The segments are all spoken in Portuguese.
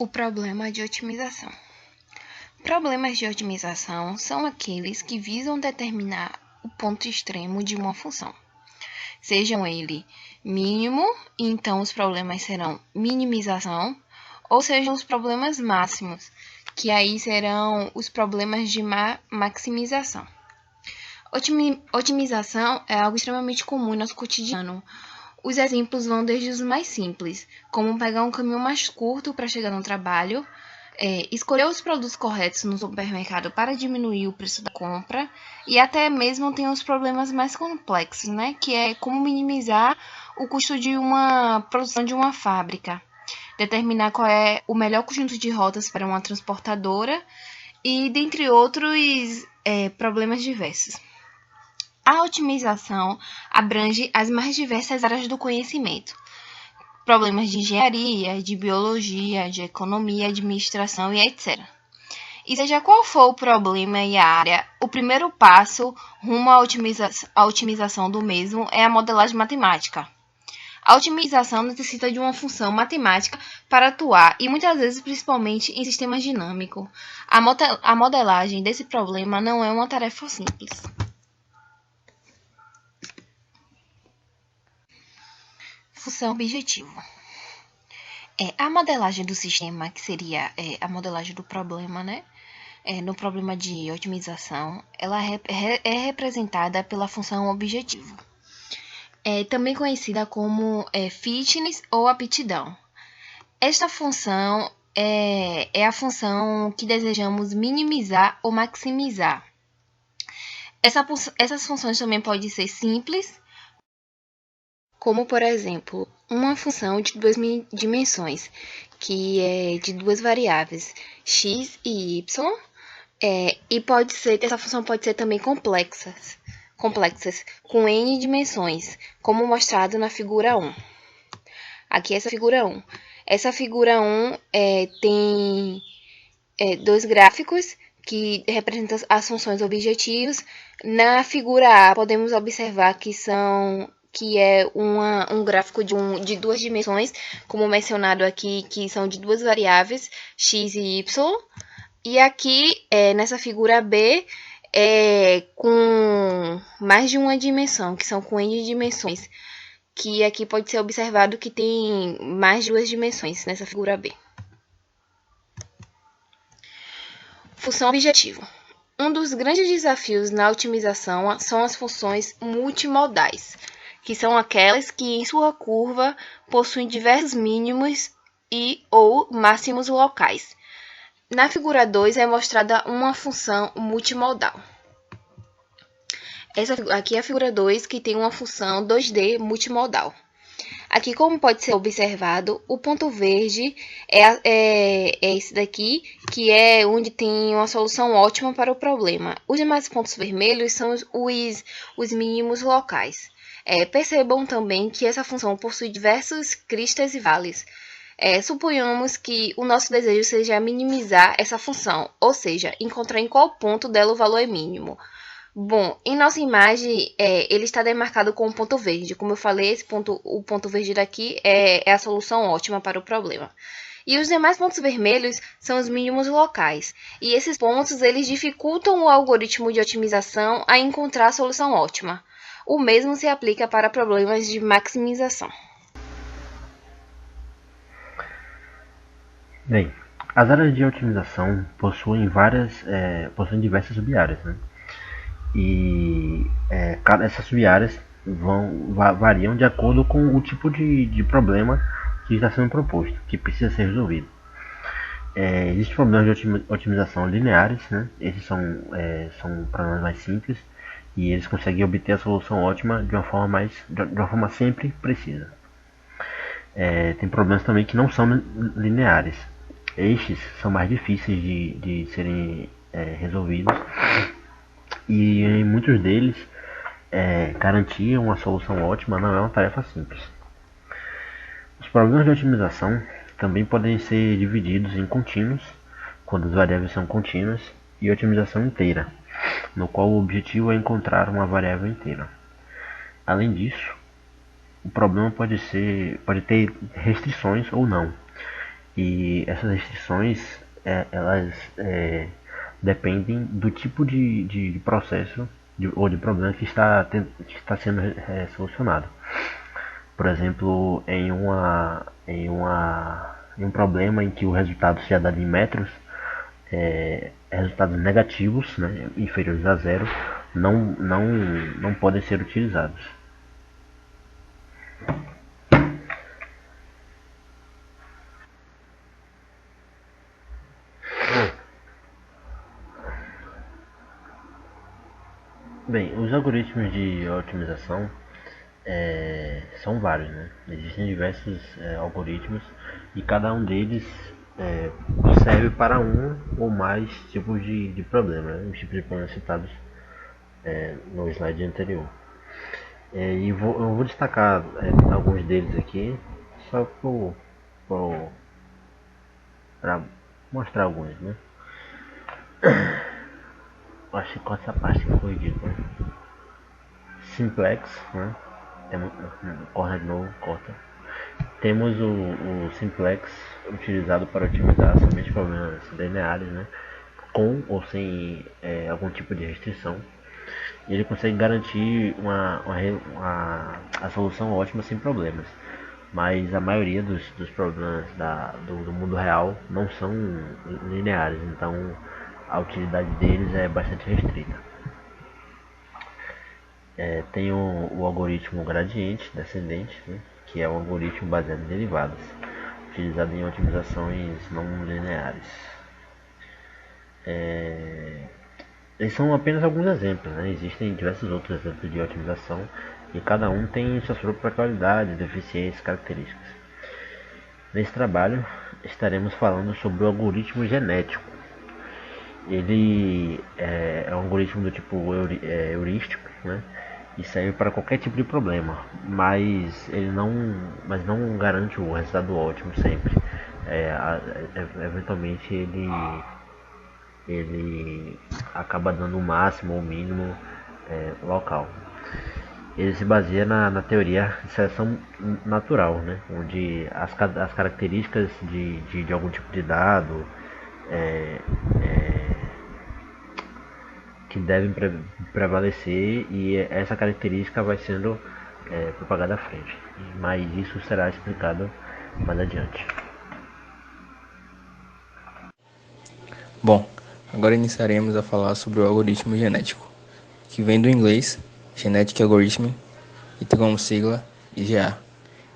O problema de otimização. Problemas de otimização são aqueles que visam determinar o ponto extremo de uma função. Sejam ele mínimo, então os problemas serão minimização, ou sejam os problemas máximos, que aí serão os problemas de maximização. Otimização é algo extremamente comum no nosso cotidiano. Os exemplos vão desde os mais simples, como pegar um caminho mais curto para chegar no trabalho, escolher os produtos corretos no supermercado para diminuir o preço da compra, e até mesmo tem os problemas mais complexos, né? Que é como minimizar o custo de uma produção de uma fábrica, determinar qual é o melhor conjunto de rotas para uma transportadora, e dentre outros problemas diversos. A otimização abrange as mais diversas áreas do conhecimento, problemas de engenharia, de biologia, de economia, administração e etc. E seja qual for o problema e a área, o primeiro passo rumo à otimização do mesmo é a modelagem matemática. A otimização necessita de uma função matemática para atuar e muitas vezes principalmente em sistemas dinâmicos. A modelagem desse problema não é uma tarefa simples. Função objetivo. A modelagem do sistema, que seria a modelagem do problema, né? No problema de otimização, ela é representada pela função objetivo. Também conhecida como fitness ou aptidão. Esta função é a função que desejamos minimizar ou maximizar. Essas funções também podem ser simples, como, por exemplo, uma função de duas dimensões, que é de duas variáveis, x e y, e essa função pode ser também complexas, com n dimensões, como mostrado na figura 1. Aqui essa figura 1. Essa figura 1 tem dois gráficos que representam as funções objetivos. Na figura A, podemos observar que é um gráfico de duas dimensões, como mencionado aqui, que são de duas variáveis, x e y. E aqui, nessa figura B, com mais de uma dimensão, que são com n dimensões, que aqui pode ser observado que tem mais de duas dimensões nessa figura B. Função objetivo. Um dos grandes desafios na otimização são as funções multimodais, que são aquelas que em sua curva possuem diversos mínimos e ou máximos locais. Na figura 2 é mostrada uma função multimodal. Aqui é a figura 2, que tem uma função 2D multimodal. Aqui, como pode ser observado, o ponto verde é esse daqui, que é onde tem uma solução ótima para o problema. Os demais pontos vermelhos são os mínimos locais. Percebam também que essa função possui diversos cristas e vales. Suponhamos que o nosso desejo seja minimizar essa função, ou seja, encontrar em qual ponto dela o valor é mínimo. Bom, em nossa imagem, ele está demarcado com um ponto verde. Como eu falei, o ponto verde daqui é a solução ótima para o problema. E os demais pontos vermelhos são os mínimos locais. E esses pontos, eles dificultam o algoritmo de otimização a encontrar a solução ótima. O mesmo se aplica para problemas de maximização. Bem, as áreas de otimização possuem diversas sub-áreas, né? E essas sub-áreas variam de acordo com o tipo de problema que está sendo proposto, que precisa ser resolvido. Existem problemas de otimização lineares, né? Esses são problemas mais simples e eles conseguem obter a solução ótima de uma forma sempre precisa. Tem problemas também que não são lineares. Estes são mais difíceis de serem resolvidos. E em muitos deles, garantir uma solução ótima não é uma tarefa simples. Os problemas de otimização também podem ser divididos em contínuos, quando as variáveis são contínuas, e otimização inteira, no qual o objetivo é encontrar uma variável inteira. Além disso, o problema pode ter restrições ou não, E essas restrições, elas dependem do tipo de processo ou de problema que está sendo solucionado. Por exemplo, em um problema em que o resultado seja dado em metros, resultados negativos, né, inferiores a zero, não podem ser utilizados. Bem, os algoritmos de otimização são vários, né? Existem diversos algoritmos e cada um deles serve para um ou mais tipos de problema, né? Os tipos de problemas citados no slide anterior. Eu vou destacar alguns deles aqui, só para mostrar alguns, né? Acho que com essa parte que foi dito, né? Simplex, né? Corta de novo, corta. Temos o Simplex utilizado para otimizar somente problemas lineares, né? Com ou sem algum tipo de restrição. Ele consegue garantir a solução ótima sem problemas. Mas a maioria dos problemas do mundo real não são lineares, então a utilidade deles é bastante restrita. Tem o algoritmo gradiente descendente, né, que é um algoritmo baseado em derivadas, utilizado em otimizações não lineares. Esses são apenas alguns exemplos, né? Existem diversos outros exemplos de otimização e cada um tem suas próprias qualidades, deficiências, características. Nesse trabalho estaremos falando sobre o algoritmo genético. Ele é um algoritmo do tipo heurístico, né? E serve para qualquer tipo de problema, mas mas não garante o resultado ótimo sempre. Eventualmente ele acaba dando o máximo ou o mínimo local. Ele se baseia na teoria de seleção natural, né? Onde as características de algum tipo de dado que devem prevalecer e essa característica vai sendo propagada à frente. Mas isso será explicado mais adiante. Bom, agora iniciaremos a falar sobre o algoritmo genético, que vem do inglês Genetic Algorithm e tem como sigla IGA,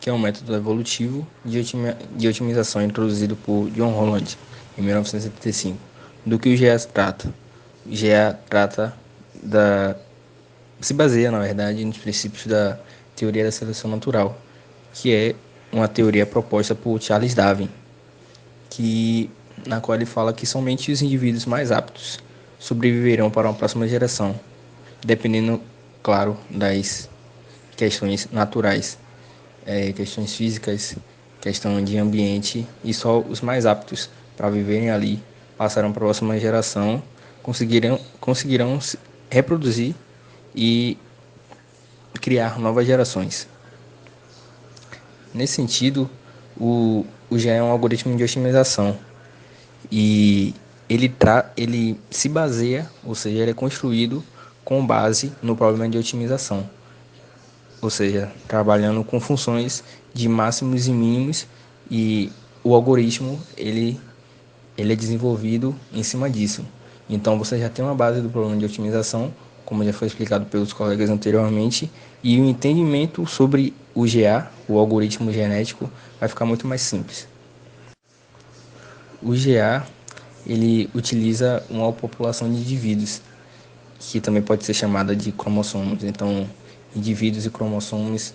que é um método evolutivo de otimização introduzido por John Holland em 1975. Do que o GA trata? O GA se baseia, na verdade, nos princípios da teoria da seleção natural, que é uma teoria proposta por Charles Darwin, na qual ele fala que somente os indivíduos mais aptos sobreviverão para uma próxima geração, dependendo, claro, das questões naturais, questões físicas, questão de ambiente, e só os mais aptos para viverem ali passarão para a próxima geração, conseguirão se reproduzir e criar novas gerações. Nesse sentido, o GA é um algoritmo de otimização e ele se baseia, ou seja, ele é construído com base no problema de otimização, ou seja, trabalhando com funções de máximos e mínimos, e o algoritmo ele é desenvolvido em cima disso. Então você já tem uma base do problema de otimização, como já foi explicado pelos colegas anteriormente, e o entendimento sobre o GA, o algoritmo genético, vai ficar muito mais simples. O GA ele utiliza uma população de indivíduos, que também pode ser chamada de cromossomos. Então, indivíduos e cromossomos,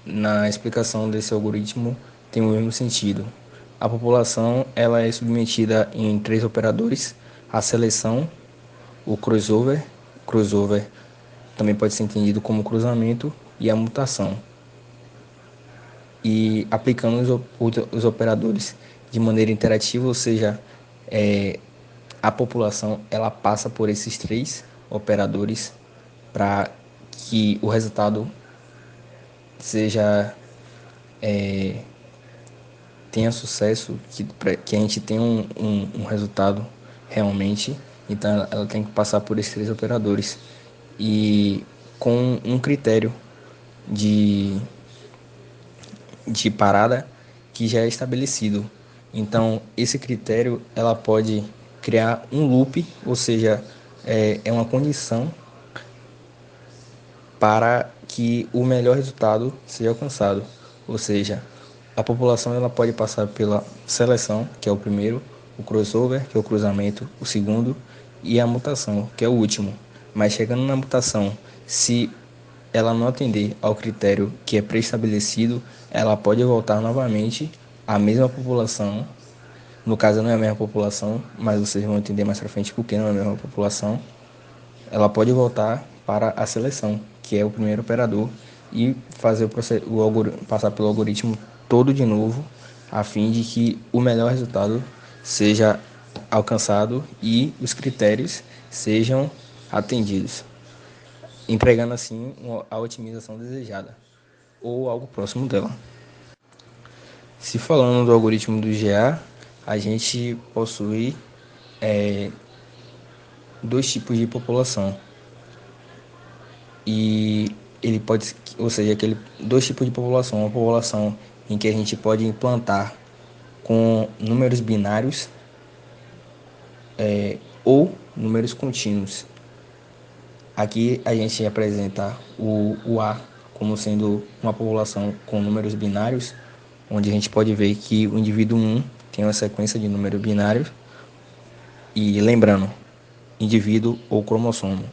na explicação desse algoritmo, tem o mesmo sentido. A população ela é submetida em 3 operadores: a seleção, o crossover também pode ser entendido como cruzamento, e a mutação. E aplicando os operadores de maneira interativa, ou seja, a população ela passa por esses 3 operadores para que o resultado seja tenha sucesso, que a gente tenha um resultado realmente, então ela tem que passar por esses 3 operadores e com um critério de, de parada que já é estabelecido. Então, esse critério ela pode criar um loop, ou seja, é uma condição para que o melhor resultado seja alcançado. Ou seja, a população ela pode passar pela seleção, que é o primeiro, o crossover, que é o cruzamento, o segundo, e a mutação, que é o último. Mas chegando na mutação, se ela não atender ao critério que é pré-estabelecido, ela pode voltar novamente à mesma população. No caso, não é a mesma população, mas vocês vão entender mais pra frente porque não é a mesma população. Ela pode voltar para a seleção, que é o primeiro operador, e fazer passar pelo algoritmo todo de novo, a fim de que o melhor resultado seja alcançado e os critérios sejam atendidos, entregando assim a otimização desejada ou algo próximo dela. Se falando do algoritmo do GA, a gente possui 2 tipos de população. E ele pode, ou seja, 2 tipos de população, uma população em que a gente pode implantar com números binários ou números contínuos. Aqui a gente apresenta o A como sendo uma população com números binários, onde a gente pode ver que o indivíduo 1 tem uma sequência de números binários, e lembrando, indivíduo ou cromossomo.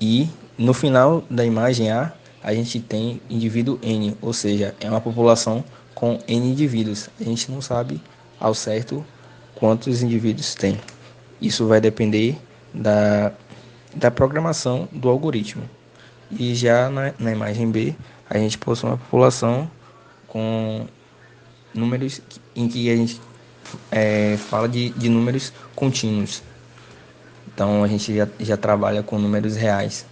E no final da imagem a gente tem indivíduo N, ou seja, é uma população com N indivíduos. A gente não sabe ao certo quantos indivíduos tem. Isso vai depender da programação do algoritmo. E já na imagem B, a gente possui uma população com números em que a gente fala de números contínuos. Então a gente já trabalha com números reais.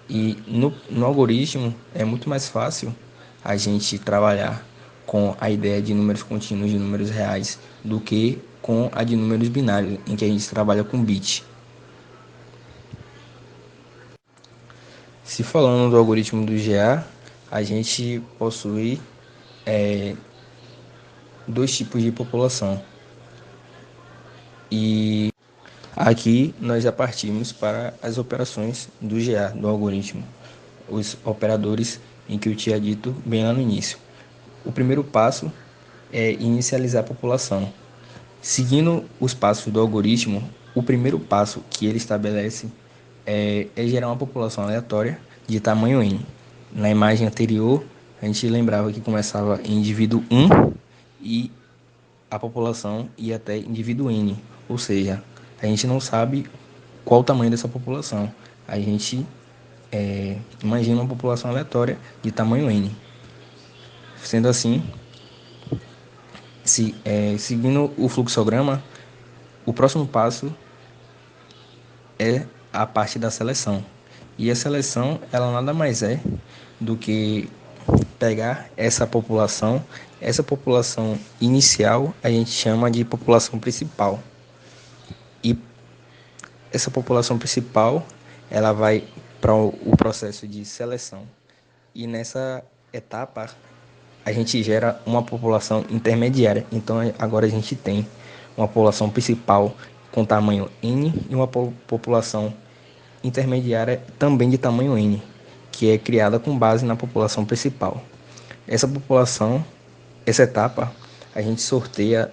E no algoritmo é muito mais fácil a gente trabalhar com a ideia de números contínuos, de números reais, do que com a de números binários, em que a gente trabalha com bit. Se falando do algoritmo do GA, a gente possui 2 tipos de população. E aqui nós já partimos para as operações do GA, do algoritmo, os operadores em que eu tinha dito bem lá no início. O primeiro passo é inicializar a população. Seguindo os passos do algoritmo, o primeiro passo que ele estabelece é gerar uma população aleatória de tamanho n. Na imagem anterior, a gente lembrava que começava em indivíduo 1 e a população ia até indivíduo n, ou seja, a gente não sabe qual o tamanho dessa população. A gente imagina uma população aleatória de tamanho n. Sendo assim, seguindo o fluxograma, o próximo passo é a parte da seleção. E a seleção, ela nada mais é do que pegar essa população inicial a gente chama de população principal. E essa população principal, ela vai para o processo de seleção. E nessa etapa, a gente gera uma população intermediária. Então, agora a gente tem uma população principal com tamanho N e uma população intermediária também de tamanho N, que é criada com base na população principal. Essa etapa, a gente sorteia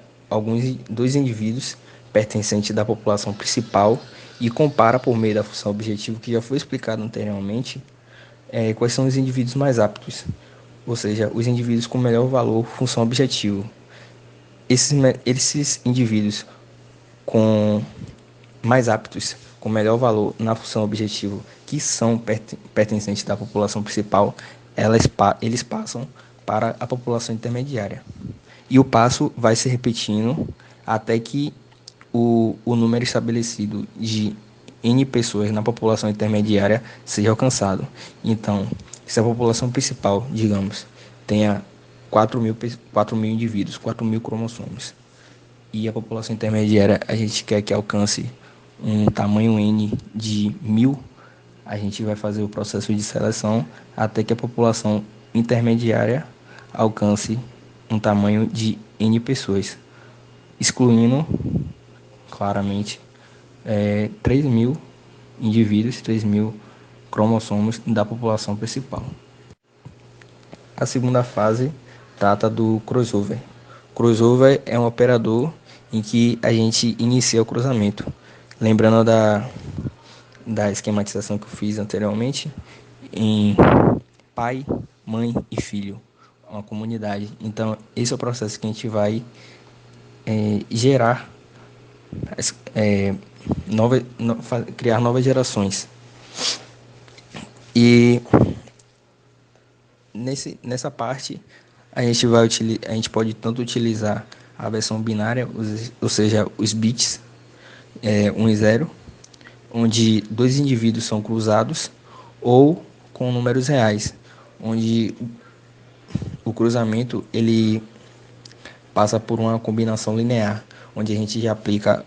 dois indivíduos pertencentes da população principal e compara por meio da função objetivo, que já foi explicado anteriormente, quais são os indivíduos mais aptos, ou seja, os indivíduos com melhor valor função objetivo. Esses indivíduos mais aptos, com melhor valor na função objetivo, que são pertencentes da população principal, eles passam para a população intermediária. E o passo vai se repetindo até que o número estabelecido de N pessoas na população intermediária seja alcançado. Então, se a população principal, digamos, tenha 4 mil indivíduos, 4 mil cromossomos. E a população intermediária, a gente quer que alcance um tamanho N de 1.000. A gente vai fazer o processo de seleção até que a população intermediária alcance um tamanho de N pessoas, excluindo claramente 3 mil indivíduos, 3 mil cromossomos da população principal. A segunda fase trata do crossover. Crossover é um operador em que a gente inicia o cruzamento. Lembrando da esquematização que eu fiz anteriormente, em pai, mãe e filho, uma comunidade. Então, esse é o processo que a gente vai gerar, criar novas gerações. E nessa parte, a gente pode tanto utilizar a versão binária, ou seja, os bits 1 e 0, onde dois indivíduos são cruzados, ou com números reais, onde o cruzamento ele passa por uma combinação linear, onde a gente já aplica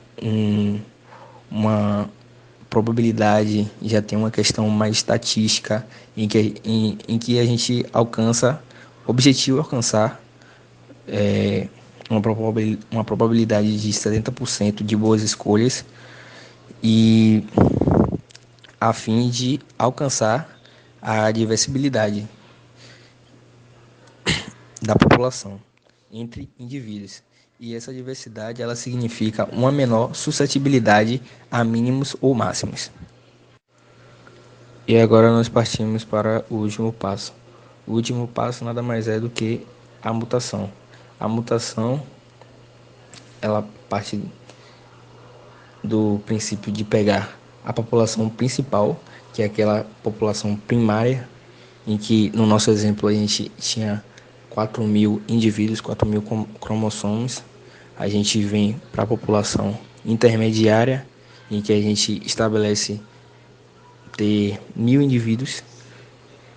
uma probabilidade, já tem uma questão mais estatística, em que a gente objetivo alcançar uma probabilidade de 70% de boas escolhas, e a fim de alcançar a diversibilidade da população entre indivíduos. E essa diversidade ela significa uma menor suscetibilidade a mínimos ou máximos. E agora nós partimos para o último passo. O último passo nada mais é do que a mutação. A mutação ela parte do princípio de pegar a população principal, que é aquela população primária, em que no nosso exemplo a gente tinha 4 mil indivíduos, 4 mil cromossomos. A gente vem para a população intermediária, em que a gente estabelece ter 1.000 indivíduos,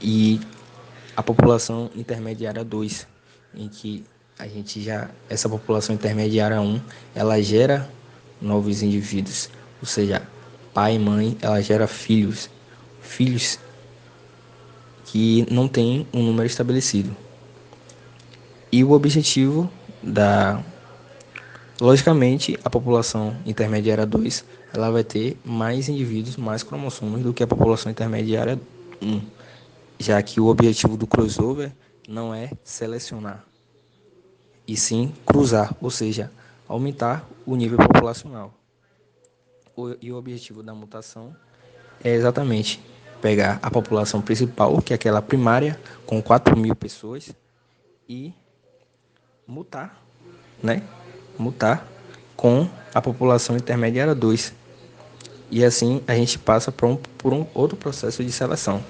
e a população intermediária 2, em que essa população intermediária 1, ela gera novos indivíduos, ou seja, pai e mãe, ela gera filhos que não tem um número estabelecido. E o objetivo logicamente, a população intermediária 2, ela vai ter mais indivíduos, mais cromossomos do que a população intermediária 1, já que o objetivo do crossover não é selecionar, e sim cruzar, ou seja, aumentar o nível populacional. E o objetivo da mutação é exatamente pegar a população principal, que é aquela primária, com 4 mil pessoas, e mutar, mutar com a população intermediária 2. E assim a gente passa por um outro processo de seleção.